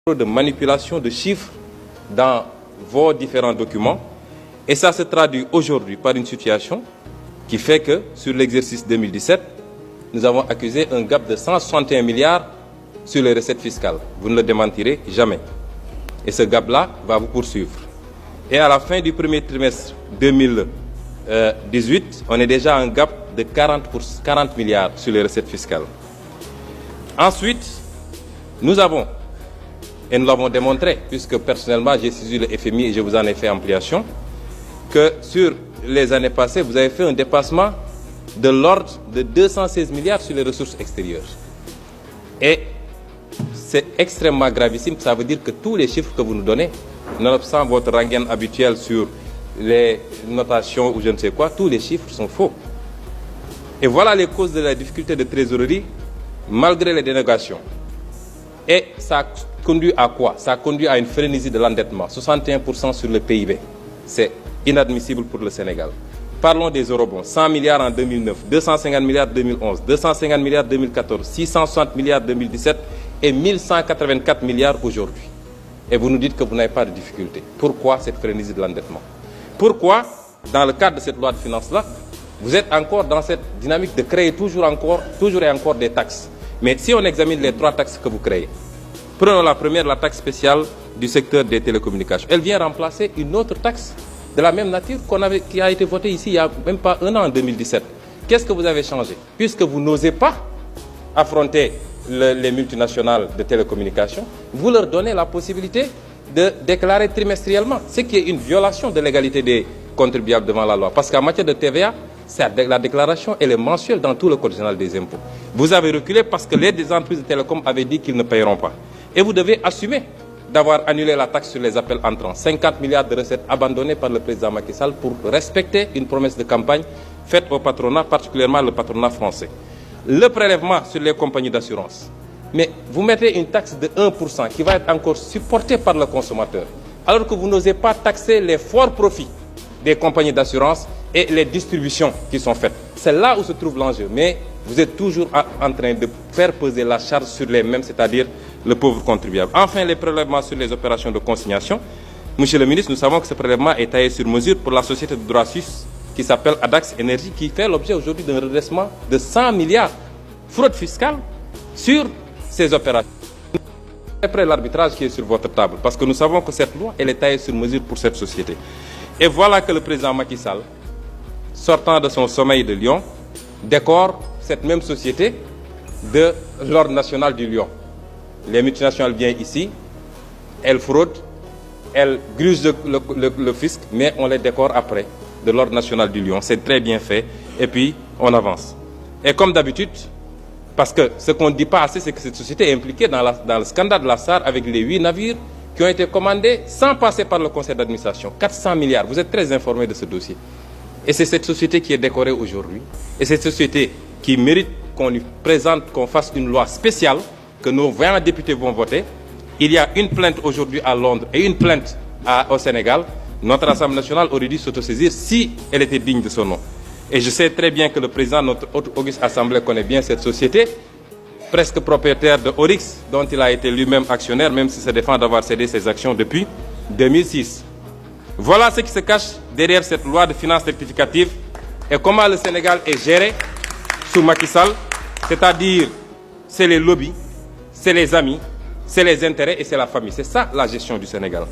de manipulation de chiffres dans vos différents documents. Et ça se traduit aujourd'hui par une situation qui fait que sur l'exercice 2017, nous avons accusé un gap de 161 milliards sur les recettes fiscales. Vous ne le démentirez jamais. Et ce gap-là va vous poursuivre. Et à la fin du premier trimestre 2018, on est déjà à un gap de 40 milliards sur les recettes fiscales. Ensuite, nous avons, et nous l'avons démontré, puisque personnellement j'ai saisi le FMI et je vous en ai fait ampliation, que sur les années passées, vous avez fait un dépassement de l'ordre de 216 milliards sur les ressources extérieures. Et c'est extrêmement gravissime, ça veut dire que tous les chiffres que vous nous donnez, nonobstant votre rengaine habituelle sur les notations ou je ne sais quoi, tous les chiffres sont faux. Et voilà les causes de la difficulté de trésorerie, malgré les dénégations. Et ça conduit à quoi? Ça conduit à une frénésie de l'endettement, 61% sur le PIB. C'est inadmissible pour le Sénégal. Parlons des eurobonds, 100 milliards en 2009, 250 milliards en 2011, 250 milliards en 2014, 660 milliards en 2017 et 1184 milliards aujourd'hui. Et vous nous dites que vous n'avez pas de difficulté. Pourquoi cette frénésie de l'endettement? Pourquoi, dans le cadre de cette loi de finances-là, vous êtes encore dans cette dynamique de créer toujours et encore des taxes? Mais si on examine les 3 taxes que vous créez, prenons la première, la taxe spéciale du secteur des télécommunications. Elle vient remplacer une autre taxe de la même nature qui a été votée ici il n'y a même pas un an, en 2017. Qu'est-ce que vous avez changé? Puisque vous n'osez pas affronter les multinationales de télécommunications, vous leur donnez la possibilité de déclarer trimestriellement, ce qui est une violation de l'égalité des contribuables devant la loi. Parce qu'en matière de TVA, la déclaration elle est mensuelle dans tout le code général des impôts. Vous avez reculé parce que les entreprises de télécom avaient dit qu'ils ne paieront pas. Et vous devez assumer d'avoir annulé la taxe sur les appels entrants. 50 milliards de recettes abandonnées par le président Macky Sall pour respecter une promesse de campagne faite au patronat, particulièrement le patronat français. Le prélèvement sur les compagnies d'assurance. Mais vous mettez une taxe de 1% qui va être encore supportée par le consommateur, alors que vous n'osez pas taxer les forts profits des compagnies d'assurance et les distributions qui sont faites. C'est là où se trouve l'enjeu. Mais vous êtes toujours en train de faire peser la charge sur les mêmes, c'est-à-dire le pauvre contribuable. Enfin, les prélèvements sur les opérations de consignation. Monsieur le ministre, nous savons que ce prélèvement est taillé sur mesure pour la société de droit suisse qui s'appelle Adax Énergie, qui fait l'objet aujourd'hui d'un redressement de 100 milliards fraude fiscale sur ces opérations. Après l'arbitrage qui est sur votre table, parce que nous savons que cette loi, elle est taillée sur mesure pour cette société. Et voilà que le président Macky Sall, sortant de son sommeil de Lyon, décore cette même société de l'ordre national du Lion. Les multinationales viennent ici, elles fraudent, elles grugent le fisc, mais on les décore après de l'ordre national du Lion. C'est très bien fait et puis on avance. Et comme d'habitude, parce que ce qu'on ne dit pas assez, c'est que cette société est impliquée dans le scandale de la SAR avec les 8 navires qui ont été commandés sans passer par le conseil d'administration. 400 milliards, vous êtes très informés de ce dossier. Et c'est cette société qui est décorée aujourd'hui. Et cette société qui mérite qu'on lui présente, qu'on fasse une loi spéciale, que nos 20 députés vont voter. Il y a une plainte aujourd'hui à Londres et une plainte au Sénégal. Notre Assemblée nationale aurait dû s'autosaisir si elle était digne de son nom. Et je sais très bien que le président de notre auguste Assemblée connaît bien cette société, presque propriétaire de Oryx, dont il a été lui-même actionnaire, même s'il se défend d'avoir cédé ses actions depuis 2006. Voilà ce qui se cache derrière cette loi de finances rectificative et comment le Sénégal est géré sous Macky Sall, c'est-à-dire c'est les lobbies, c'est les amis, c'est les intérêts et c'est la famille. C'est ça la gestion du Sénégal.